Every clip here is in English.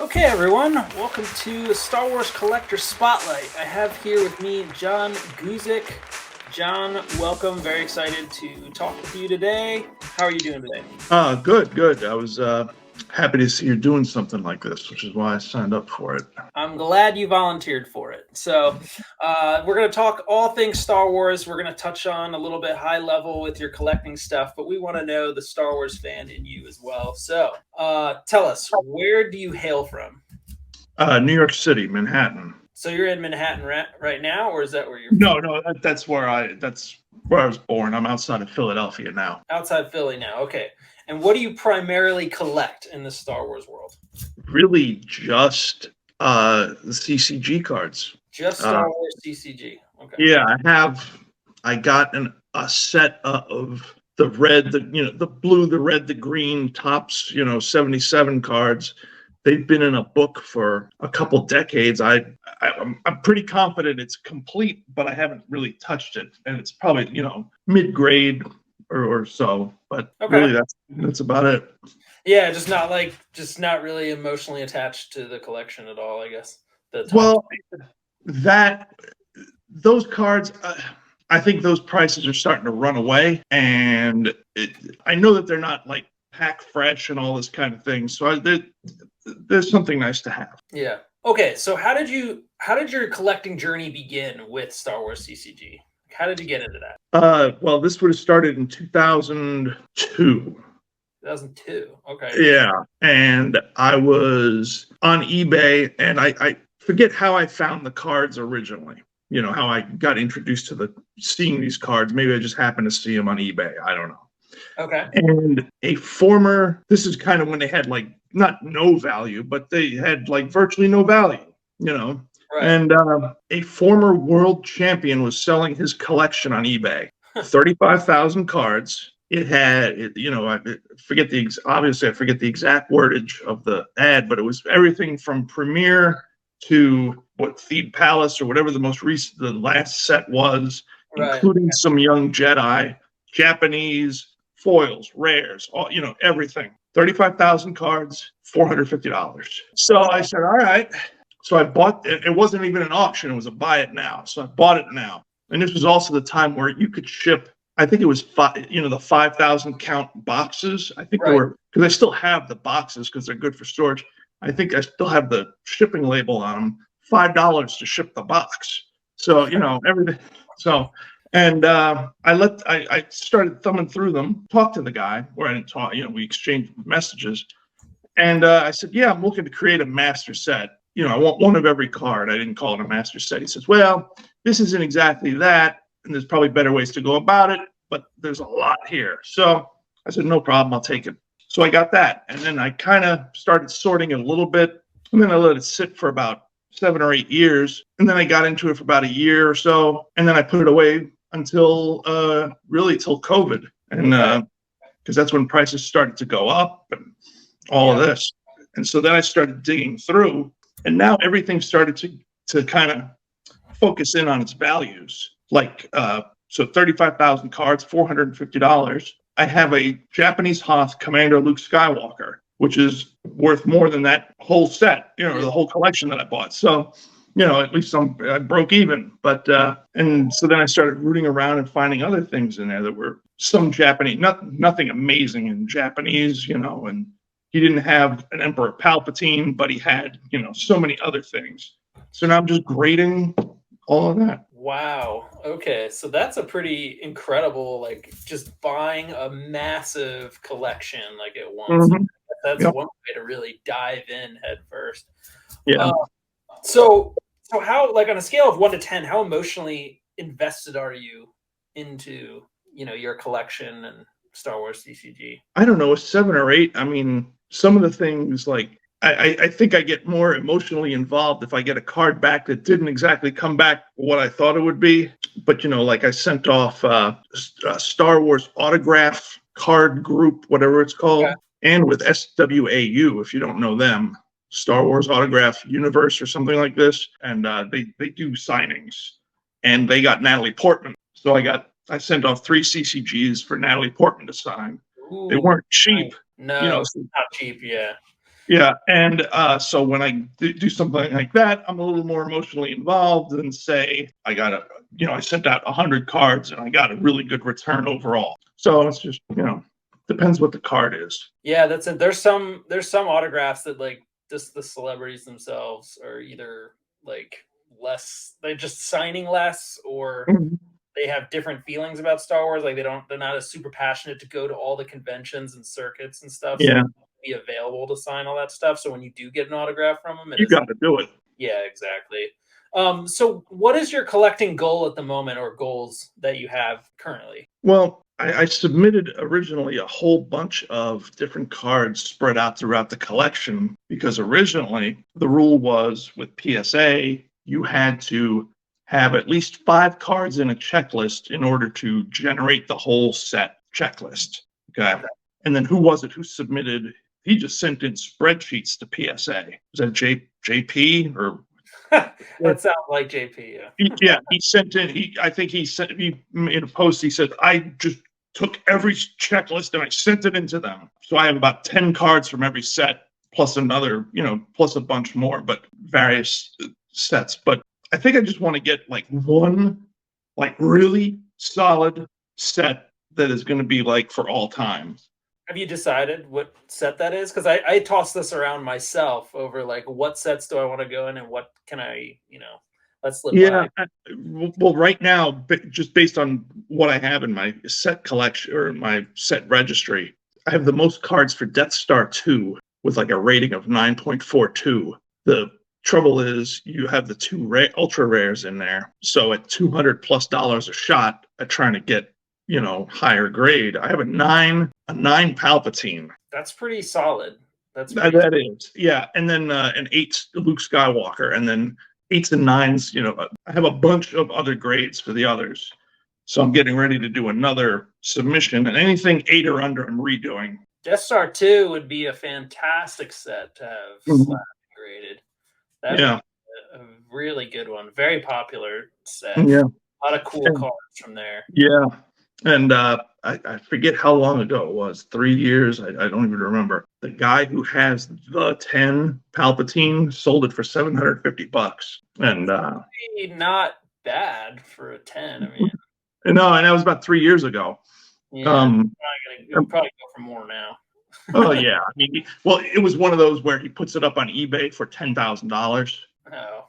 Okay, everyone, welcome to Star Wars Collector Spotlight. I have here with me John Guzik. John, welcome. Very excited to talk with you today. How are you doing today? Good. I was happy to see you're doing something like this, which is why I signed up for it. I'm glad you volunteered for it. We're going to talk all things Star Wars. We're going to touch on a little bit high level with your collecting stuff, but we want to know the Star Wars fan in you as well. Tell us, where do you hail from? New York City, Manhattan. So, you're in Manhattan right now, or is that where you're from? No, that's where I was born. I'm outside of Philadelphia now. Outside Philly now. Okay. And what do you primarily collect in the Star Wars world? Really, just the CCG cards. Just Uh, Star Wars CCG. Okay. yeah, I got a set of the red, the blue, the red, the green tops. 77 cards. They've been in a book for a couple decades. I'm pretty confident it's complete, but I haven't really touched it, and it's probably mid grade or so. But Okay. really, that's about it. Yeah, just not really emotionally attached to the collection at all, I guess. The top. Well, that those cards, I think those prices are starting to run away, and I know that they're not like pack fresh and all this kind of thing. So there's something nice to have. Yeah. Okay, so how did your collecting journey begin with Star Wars CCG? How did you get into that? Well, this would have started in 2002. 2002. Okay. Yeah, and I was on eBay, and I forget how I found the cards originally. How I got introduced to seeing these cards. Maybe I just happened to see them on eBay. I don't know. Okay. And this is kind of when they had like not no value, but they had like virtually no value, you know. Right. And a former world champion was selling his collection on eBay, 35,000 cards. It had, obviously I forget the exact wordage of the ad, but it was everything from Premiere to what Theed Palace or whatever the last set was, Right. including some young Jedi, Japanese, foils, rares, all everything. 35,000 cards, $450. So I said, all right. So I bought it. It wasn't even an auction. It was a buy it now. So I bought it now. And this was also the time where you could ship, I think it was the 5,000 count boxes. I think they were, because I still have the boxes because they're good for storage. I think I still have the shipping label on them, $5 to ship the box. So, everything. So, and I started thumbing through them, talked to the guy, where I didn't talk, we exchanged messages. And I said, yeah, I'm looking to create a master set. I want one of every card. I didn't call it a master set. He says, well, this isn't exactly that. And there's probably better ways to go about it, but there's a lot here. So I said, no problem. I'll take it. So I got that. And then I kind of started sorting it a little bit. And then I let it sit for about 7 or 8 years. And then I got into it for about a year or so. And then I put it away until till COVID. And because that's when prices started to go up and all of this. And so then I started digging through. And now everything started to kind of focus in on its values. Like, so 35,000 cards, $450. I have a Japanese Hoth Commander Luke Skywalker, which is worth more than that whole set, the whole collection that I bought. So, at least I broke even. But, and so then I started rooting around and finding other things in there that were some Japanese, nothing amazing in Japanese, and he didn't have an Emperor Palpatine, but he had, so many other things. So now I'm just grading all of that. Wow. Okay. So that's a pretty incredible, like just buying a massive collection like at once. Mm-hmm. That's one way to really dive in head first. Yeah. So how, like on a scale of 1 to 10, how emotionally invested are you into, your collection and Star Wars CCG? I don't know, a 7 or 8. I mean, some of the things like I think I get more emotionally involved if I get a card back that didn't exactly come back what I thought it would be. But, like I sent off a Star Wars autograph card group, whatever it's called, and with SWAU, if you don't know them, Star Wars Autograph Universe or something like this. And they do signings. And they got Natalie Portman. So I sent off 3 CCGs for Natalie Portman to sign. Ooh, they weren't cheap. No, it's not cheap, yeah. Yeah, and so when I do something like that, I'm a little more emotionally involved than say I sent out 100 cards and I got a really good return overall. So it's just depends what the card is. Yeah, that's it. There's some autographs that like just the celebrities themselves are either like less they're just signing less or Mhm. they have different feelings about Star Wars. Like they're not as super passionate to go to all the conventions and circuits and stuff. So Yeah, be available to sign all that stuff. So when you do get an autograph from them, it you is got to do it. yeah, exactly. So what is your collecting goal at the moment or goals that you have currently? Well, I submitted originally a whole bunch of different cards spread out throughout the collection because originally the rule was with PSA, you had to have at least 5 cards in a checklist in order to generate the whole set checklist. Okay. Okay. And then who was it who submitted? He just sent in spreadsheets to PSA. Was that JP or That sounds like JP, yeah. yeah, he sent in. I think he sent he in a post. He said, "I just took every checklist and I sent it into them. So I have about 10 cards from every set, plus another, plus a bunch more, but various sets. But I think I just want to get like one, like really solid set that is going to be like for all time. Have you decided what set that is? Because I toss this around myself over like what sets do I want to go in and what can I let slip Yeah. by. Well, right now, just based on what I have in my set collection or my set registry, I have the most cards for Death Star 2 with like a rating of 9.42. The trouble is you have the two ultra rares in there. So at $200+ a shot at trying to get, higher grade, I have a nine Palpatine. That's pretty solid. That's That pretty that is, yeah. And then an eight Luke Skywalker, and then eights and nines. I have a bunch of other grades for the others. So I'm getting ready to do another submission, and anything 8 or under, I'm redoing. Death Star 2 would be a fantastic set to have Mhm. slap graded. That would Yeah, be a really good one. Very popular set. yeah, A lot of cool and, cards from there. yeah. And I forget how long ago it was. 3 years. I don't even remember. The guy who has the 10 Palpatine sold it for $750, and Not bad for a 10. I mean, no, and that was about 3 years ago. yeah, Um, it'll probably go for more now. Oh yeah, I mean, well, it was one of those where he puts it up on eBay for $10,000. Oh.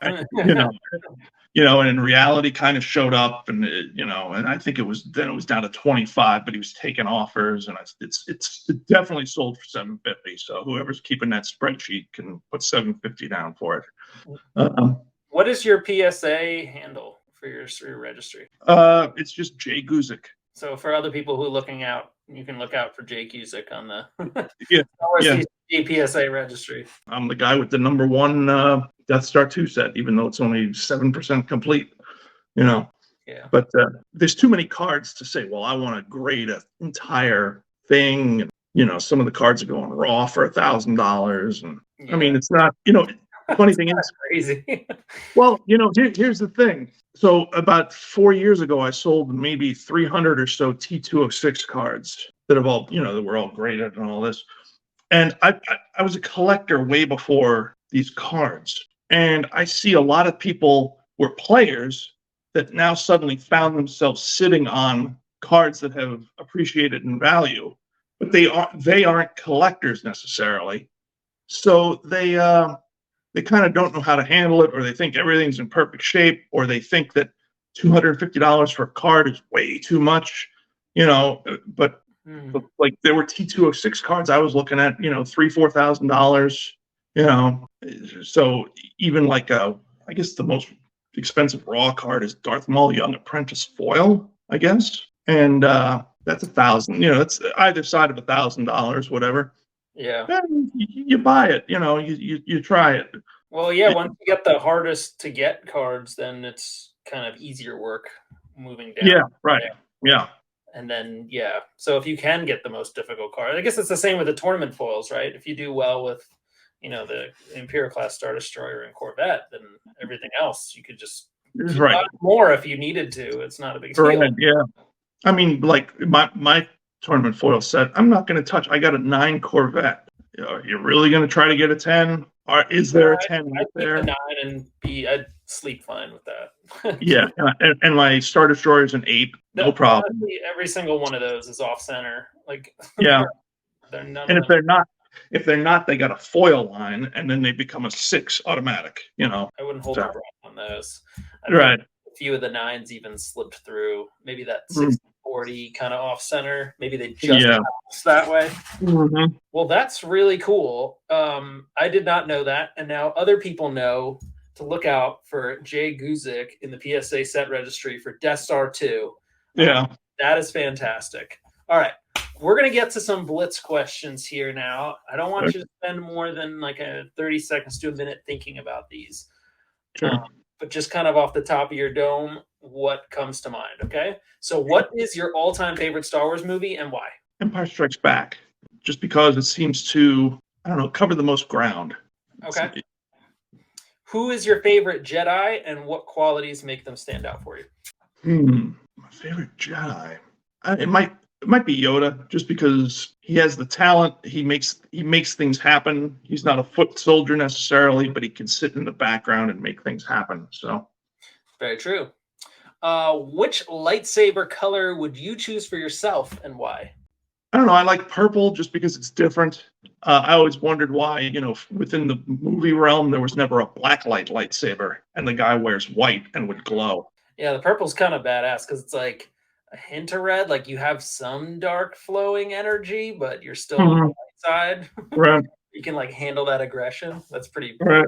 You know, and in reality, kind of showed up, and and I think it was down to 25, but he was taking offers, and it definitely sold for 750. So whoever's keeping that spreadsheet can put 750 down for it. Um, What is your PSA handle for your registry? it's just Jay Guzik. So for other people who are looking out, you can look out for Jake Guzik on the Yeah, yeah. PSA registry. I'm the guy with the number one Death Star 2 set, even though it's only 7% complete. Yeah. But there's too many cards to say, well, I want to grade an entire thing. Some of the cards are going raw for $1,000. And I mean, it's not, funny thing is, crazy. well, here's the thing. So about 4 years ago, I sold maybe 300 or so T206 cards that have all, that were all graded and all this. And I was a collector way before these cards. And I see a lot of people were players that now suddenly found themselves sitting on cards that have appreciated in value, but they aren't collectors necessarily. So they kind of don't know how to handle it, or they think everything's in perfect shape, or they think that $250 for a card is way too much, but like there were T206 cards I was looking at, $3,000-$4,000, so even like I guess the most expensive raw card is Darth Maul Young Apprentice foil, I guess, and that's 1,000. That's either side of $1,000, whatever. Yeah. You buy it, you try it. Well, yeah, once you get the hardest to get cards, then it's kind of easier work moving down. Yeah, right. Yeah. And then, yeah. So if you can get the most difficult card, I guess it's the same with the tournament foils, right? If you do well with, the Imperial class Star Destroyer and Corvette, then everything else you could just Right. more if you needed to. It's not a big deal. Right. Yeah. I mean, like my tournament foil set, I'm not going to touch. I got a 9 Corvette. Are you really going to try to get a 10? Or is there a 10 I'd out keep the there? 9 and I'd sleep fine with that. Yeah, and my Star Destroyer is an 8, no problem. Honestly, every single one of those is off center. Like Yeah, they're none and of if them. they're not, they got a foil line, and then they become a 6 automatic. I wouldn't hold my So breath on those. I think right. a few of the 9s even slipped through. Maybe that Mm, 60-40 kind of off center. Maybe they just yeah. bounced that way. Hmm. Well, that's really cool. I did not know that, and now other people know to look out for Jay Guzik in the PSA set registry for Death Star 2. Yeah. That is fantastic. All right, we're gonna get to some blitz questions here now. I don't want you to spend more than like 30 seconds to a minute thinking about these, Sure. but just kind of off the top of your dome, what comes to mind? Okay, so what is your all-time favorite Star Wars movie and why? Empire Strikes Back, just because it seems to, I don't know, cover the most ground. Okay. Who is your favorite Jedi, and what qualities make them stand out for you? My favorite Jedi. It might be Yoda, just because he has the talent. He makes things happen. He's not a foot soldier necessarily, but he can sit in the background and make things happen. So Very true. Which lightsaber color would you choose for yourself, and why? I don't know. I like purple just because it's different. I always wondered why, within the movie realm, there was never a blacklight lightsaber, and the guy wears white and would glow. Yeah, the purple's kind of badass because it's like a hint of red. Like you have some dark flowing energy, but you're still on the Mhm. light side. Right, You can like handle that aggression. That's pretty right.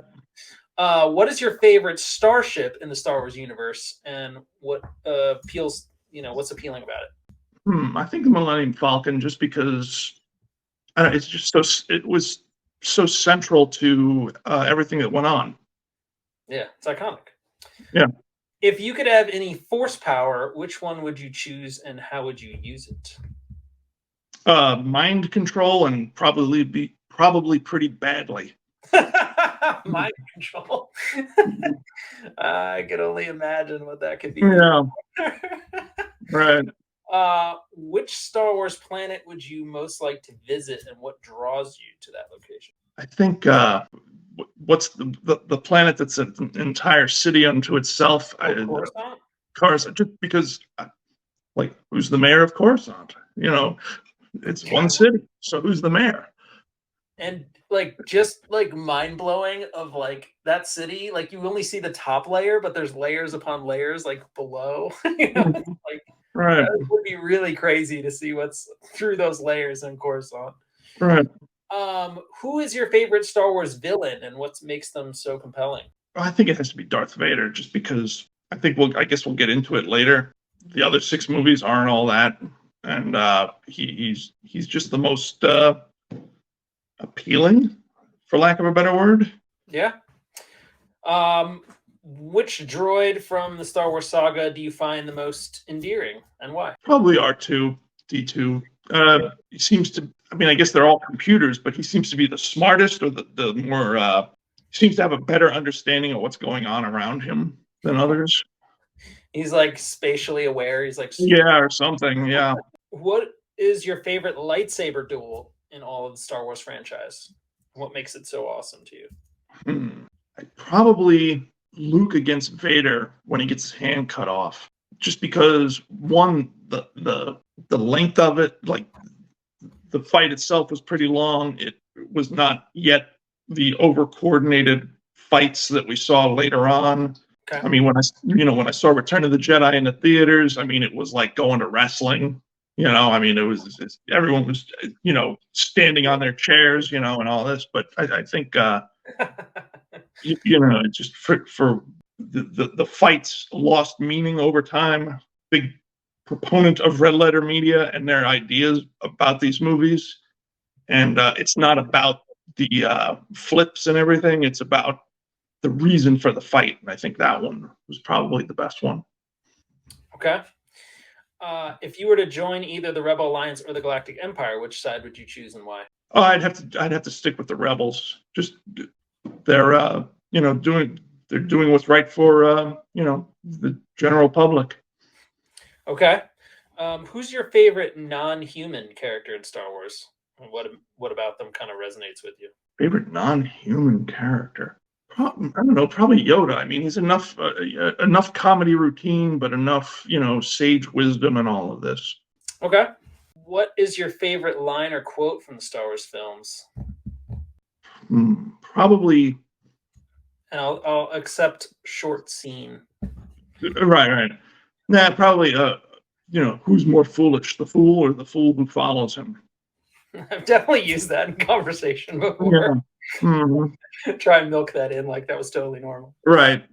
cool. What is your favorite starship in the Star Wars universe, and what appeals? What's appealing about it? I think the Millennium Falcon, just because it's just so it was so central to everything that went on. Yeah, it's iconic. Yeah, If you could have any force power, which one would you choose, and how would you use it? mind control and probably pretty badly. Mind control. I could only imagine what that could be used Yeah, for. right. Which Star Wars planet would you most like to visit, and what draws you to that location? I think what's the planet that's an entire city unto itself? Oh, Coruscant. Cars, just because, like, who's the mayor of Coruscant? It's Yeah, one city, so who's the mayor? and like just like mind blowing of like that city. Like you only see the top layer, but there's layers upon layers like below. It's like Right, that would be really crazy to see what's through those layers in Coruscant. right. Who is your favorite Star Wars villain, and what makes them so compelling? I think it has to be Darth Vader, just because I guess we'll get into it later. The other 6 movies aren't all that, and he's just the most appealing, for lack of a better word. Yeah. Which droid from the Star Wars saga do you find the most endearing, and why? Probably R2, D2. He seems to. I mean, I guess they're all computers, but he seems to be the smartest, or the more. Seems to have a better understanding of what's going on around him than others. He's like spatially aware. He's like super. Yeah, or something. Yeah. What is your favorite lightsaber duel in all of the Star Wars franchise? What makes it so awesome to you? Hmm. Probably Luke against Vader when he gets his hand cut off. Just because, one, the length of it, like the fight itself was pretty long. It was not yet the over coordinated fights that we saw later on. Okay. I mean, when I saw Return of the Jedi in the theaters, I mean, it was like going to wrestling. I mean, everyone was standing on their chairs, and all this. But I think just for the fights lost meaning over time. Big proponent of red letter media and their ideas about these movies, and it's not about the flips and everything. It's about the reason for the fight, and I think that one was probably the best one. Okay. If you were to join either the Rebel Alliance or the Galactic Empire, which side would you choose and why? Oh, I'd have to stick with the rebels. Just they're doing what's right for the general public. Okay. Who's your favorite non-human character in Star Wars? What about them kind of resonates with you? Favorite non-human character? I don't know. Probably Yoda. I mean, he's enough comedy routine, but enough sage wisdom and all of this. Okay. What is your favorite line or quote from the Star Wars films? Probably And I'll accept short scene. right. Nah, probably who's more foolish, the fool or the fool who follows him? I've definitely used that in conversation Yeah. before. Mhm. Try and milk that in like that was totally normal. Right.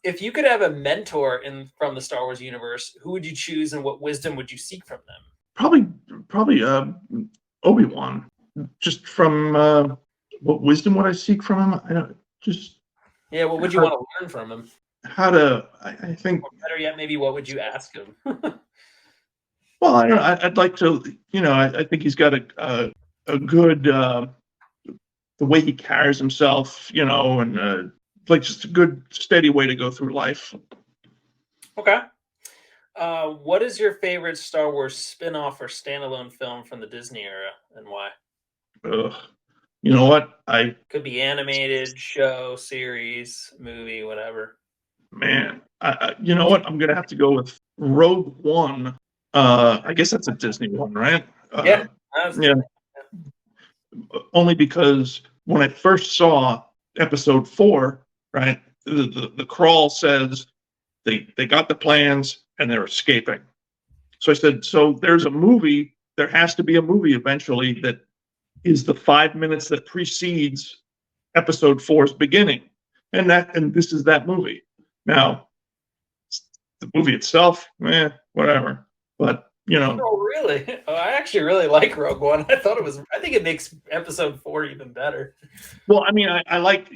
If you could have a mentor from the Star Wars universe, who would you choose and what wisdom would you seek from them? Probably Obi-Wan. Just from what wisdom would I seek from him? I don't just Yeah, what would you want to learn from him? how to. I think. Or better yet, maybe what would you ask him? Well, I don't know. I'd like to. I think he's got a good the way he carries himself. And like just a good steady way to go through life. Okay. What is your favorite Star Wars spin-off or standalone film from the Disney era and why? Ugh. You know what? Could be animated, show, series, movie, whatever. Man, you know what? I'm gonna have to go with Rogue One. I guess that's a Disney one, right? Yeah. Yeah. Only because when I first saw Episode 4, right, the crawl says they got the plans and they're escaping. So I said, so there's a movie. There has to be a movie eventually that is the 5 minutes that precedes Episode 4's beginning, and this is that movie. Now, the movie itself, whatever. But Oh, really? Oh, I actually really like Rogue One. I think it makes Episode 4 even better. well, I mean, I like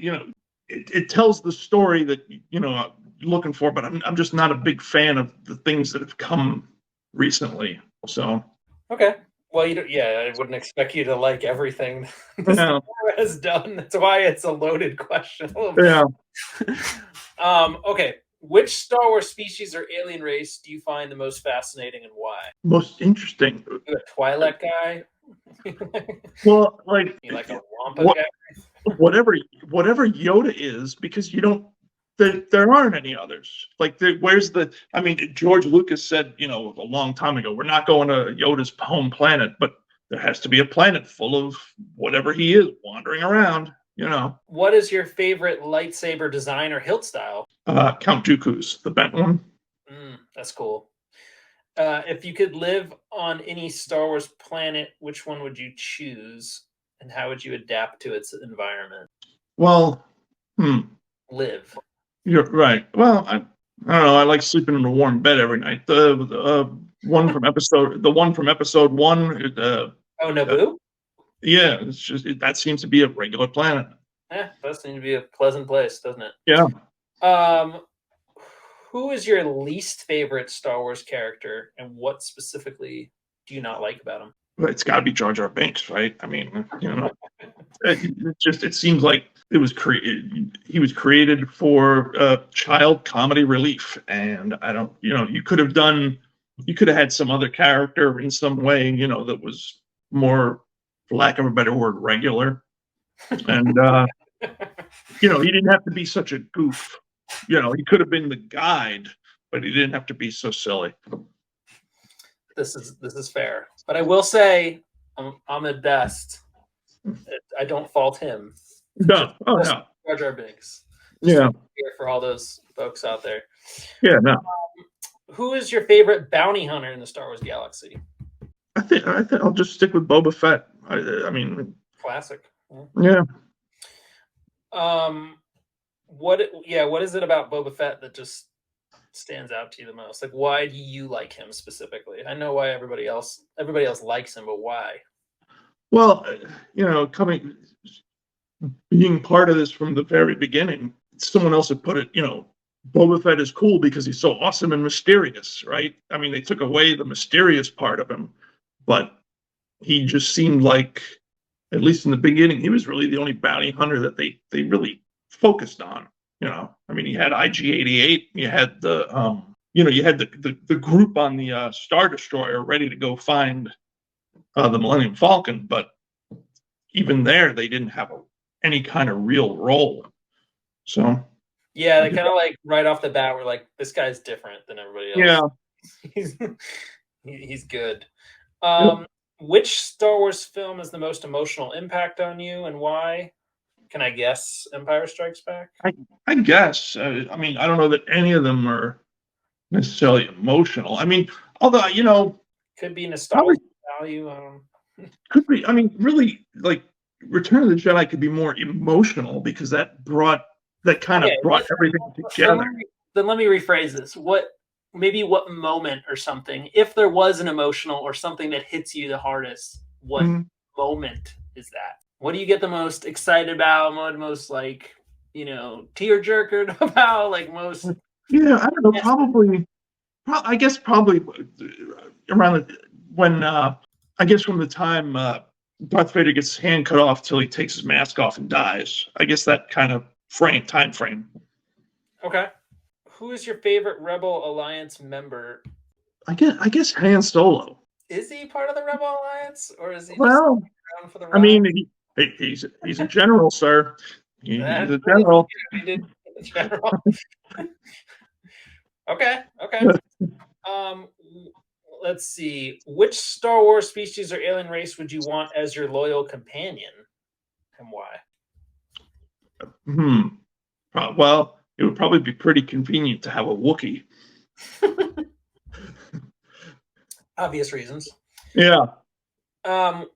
it tells the story that I'm looking for, but I'm just not a big fan of the things that have come recently. So Okay. Well, I wouldn't expect you to like everything the yeah, Star Wars has done. That's why it's a loaded question. yeah. Okay. Which Star Wars species or alien race do you find the most fascinating and why? Most interesting. You a Twi'lek guy? Well, like You like a Wampa what, guy? whatever Yoda is, because you don't. There aren't any others. Like, where's the? I mean, George Lucas said, a long time ago, we're not going to Yoda's home planet, but there has to be a planet full of whatever he is wandering around. What is your favorite lightsaber design or hilt style? Count Dooku's, the bent one. That's cool. If you could live on any Star Wars planet, which one would you choose, and how would you adapt to its environment? Well, Live. You're right. Well, I don't know. I like sleeping in a warm bed every night. The one from episode 1. Naboo? Yeah, it's just that seems to be a regular planet. Yeah, does seem to be a pleasant place, doesn't it? Yeah. Who is your least favorite Star Wars character, and what specifically do you not like about him? It's got to be Jar Jar Binks, right? I mean, it seems like it was created. He was created for child comedy relief, and I don't. You could have had some other character in some way, that was more, for lack of a better word, regular, and he didn't have to be such a goof. He could have been the guide, but he didn't have to be so silly. This is fair, but I will say I'm the best. I don't fault him. No, no, Jar Jar Binks. Yeah, here for all those folks out there. Yeah, no. Who is your favorite bounty hunter in the Star Wars galaxy? I think I'll just stick with Boba Fett. I mean, classic. Yeah. What is it about Boba Fett that just stands out to you the most? Like, why do you like him specifically? I know why everybody else likes him, but why? Well, being part of this from the very beginning, someone else had put it, Boba Fett is cool because he's so awesome and mysterious, right? I mean, they took away the mysterious part of him, but he just seemed like, at least in the beginning, he was really the only bounty hunter that they really focused on. I mean, you had IG-88, you had the group on the Star Destroyer ready to go find the Millennium Falcon, but even there, they didn't have any kind of real role. So Yeah, they kind of like right off the bat were like, this guy's different than everybody else. yeah, He's he's good. yep. Which Star Wars film has the most emotional impact on you, and why? Can I guess? Empire Strikes Back. I guess. I mean, I don't know that any of them are necessarily emotional. I mean, although Could be probably nostalgia value. could be. I mean, really, like Return of the Jedi could be more emotional because that kind Okay, of brought everything together. then let me rephrase this. What moment or something, if there was an emotional or something that hits you the hardest, what Mhm. moment is that? What do you get the most excited about? What most like, tear jerkered about? Like most. Yeah, I don't know. Yes. I guess probably around when I guess from the time Darth Vader gets his hand cut off till he takes his mask off and dies. I guess that kind of time frame. Okay. Who is your favorite Rebel Alliance member? I guess Han Solo. Is he part of the Rebel Alliance, or is he just Well, around for the I ride? mean, he's a general, sir. He's That's a true. general. He did general. Okay. Okay. Um, let's see. Which Star Wars species or alien race would you want as your loyal companion, and why? Hmm. Well, it would probably be pretty convenient to have a Wookiee. Obvious reasons. Yeah. Um,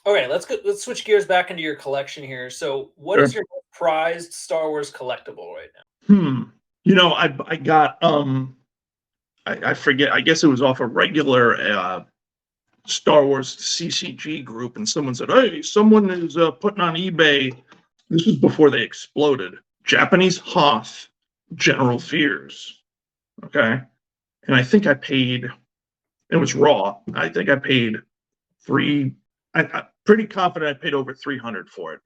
okay, let's switch gears back into your collection here. So, what Sure. is your prized Star Wars collectible right now? I got I forget. I guess it was off a regular Star Wars CCG group, and someone said, "Hey, someone is putting on eBay." This was before they exploded. Japanese Hoth General Fears. Okay, and I think I paid. It was raw. I think I paid three. I'm pretty confident I paid over 300 for it,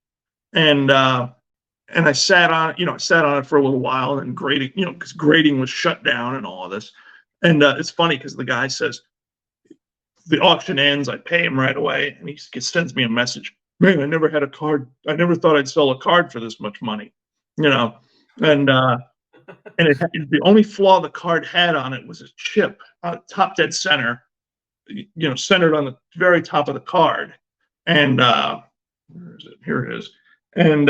and I sat on it for a little while, and grading, because grading was shut down and all of this. And it's funny because the guy says, the auction ends, I pay him right away, and he sends me a message. Man, I never had a card. I never thought I'd sell a card for this much money, you know. And the only flaw the card had on it was a chip, top dead center, centered on the very top of the card. And where is it? Here it is. And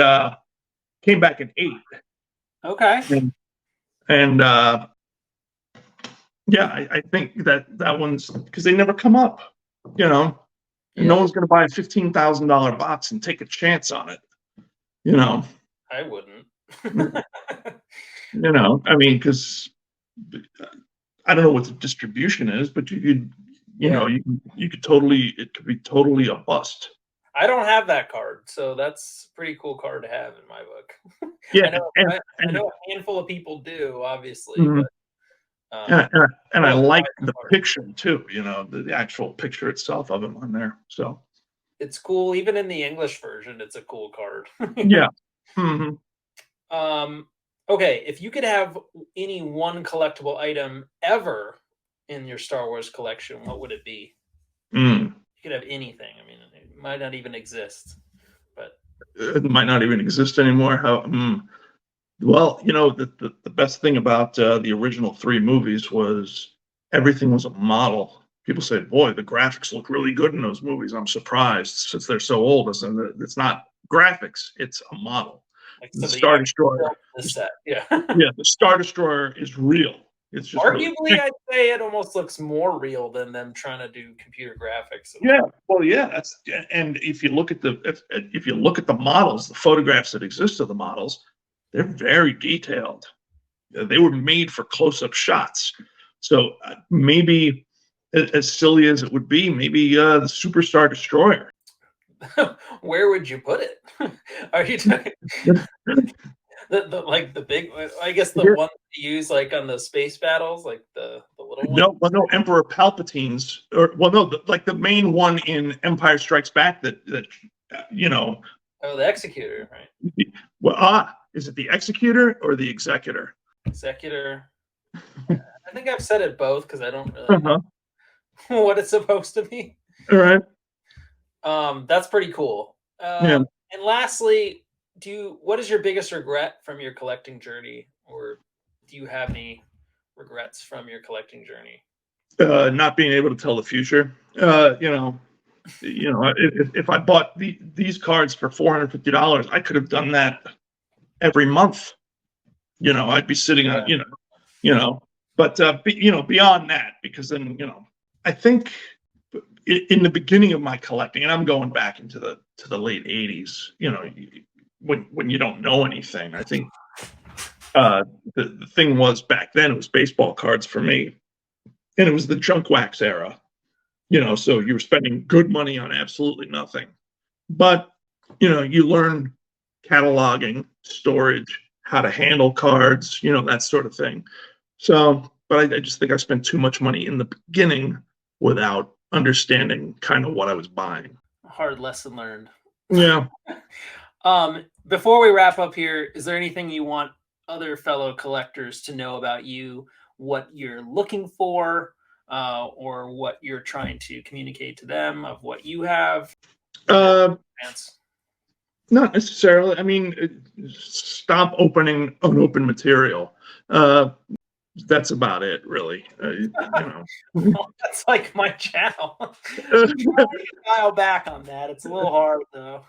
came back an 8. Okay. And yeah, I think that one's because they never come up, you know. And no Yeah, one's going to buy a $15,000 box and take a chance on it. You know, I wouldn't. I mean, because I don't know what the distribution is, but you could, Yeah. you could totally, it could be totally a bust. I don't have that card, so that's a pretty cool card to have in my book. Yeah, I know, and I know a handful of people do, obviously, mhm. but And I I don't buy like the the card. picture too. The actual picture itself of him on there. So It's cool, even in the English version. It's a cool card. yeah. Hmm. um, okay, if you could have any one collectible item ever in your Star Wars collection, what would it be? Mm. You could have anything. I mean, it might not even exist, but It might not even exist anymore. How? Well, the best thing about the original 3 movies was everything was a model. People say, "Boy, the graphics look really good in those movies." I'm surprised since they're so old. It's not graphics; it's a model. like The somebody Star actually built Destroyer, this set. Yeah. yeah, the Star Destroyer is real. It's just really Arguably, I'd say it almost looks more real than them trying to do computer graphics and yeah. all. Well, yeah. And if you look at if you look at the models, the photographs that exist of the models, they're very detailed. They were made for close-up shots. So maybe, as silly as it would be, maybe the Superstar Destroyer. Where would you put it? Are you talking like the big? I guess the Here- one that you use like on the space battles, like the little one. No, well, no, Emperor Palpatine's, or well, no, like the main one in Empire Strikes Back that you know. Oh, the executor, right? Well, is it the Executor or the Executor? Executor. I think I've said it both because I don't really know Uh-huh. what it's supposed to be. All right. That's pretty cool. Yeah. And lastly, what is your biggest regret from your collecting journey, or do you have any regrets from your collecting journey? Not being able to tell the future. If I bought these cards for $450, I could have done that every month. I'd be sitting on, Yeah. you know, but beyond that, because then, I think in the beginning of my collecting, and I'm going back into the late '80s, when you don't know anything, I think the thing was back then it was baseball cards for me, and it was the junk wax era. So you were spending good money on absolutely nothing. But, you learn cataloging, storage, how to handle cards, that sort of thing. So, but I just think I spent too much money in the beginning without understanding kind of what I was buying. Hard lesson learned. Yeah. Before we wrap up here, is there anything you want other fellow collectors to know about you, what you're looking for, or what you're trying to communicate to them of what you have? Uh, Advance. Not necessarily. I mean, stop opening unopened material. That's about it, really. Well, that's like my channel. Dial back on that. It's a little hard though.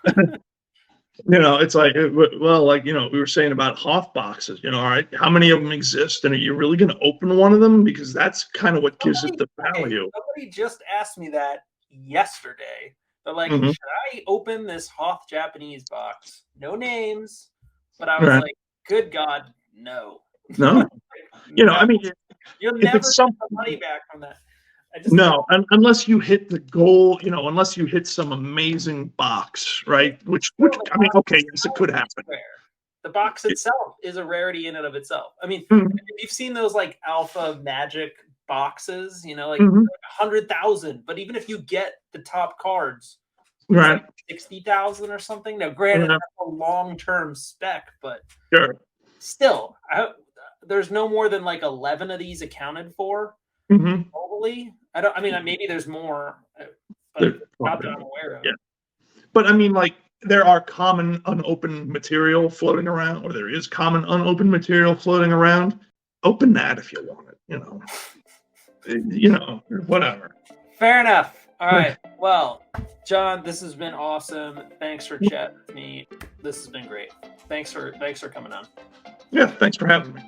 It's like, well, like, we were saying about Hoth boxes, all right, how many of them exist? And are you really going to open one of them? Because that's kind of what gives it the value. Somebody just asked me that yesterday. They're like, Mhm. should I open this Hoth Japanese box? No names. But I was Right. like, good God, no. No, No. I mean, You'll if never it's get the something, money back from that. no, unless you hit the goal, unless you hit some amazing box, right? Which, I mean, okay, yes, it could happen. The box itself is a rarity in and of itself. I mean, Mhm. if you've seen those like alpha magic boxes, like Mhm. 100,000. But even if you get the top cards, it's Right. like 60,000 or something. Now, granted, Right. that's a long-term spec, but Sure. still, there's no more than like 11 of these accounted for Mhm. globally. I mean, maybe there's more, but They're not probably that I'm not. aware of. Yeah. But I mean, like, there are common unopened material floating around, or there is common unopened material floating around. Open that if you want it, whatever. Fair enough. All right. Well, John, this has been awesome. Thanks for chatting with me. This has been great. Thanks for coming on. Yeah, thanks for having me.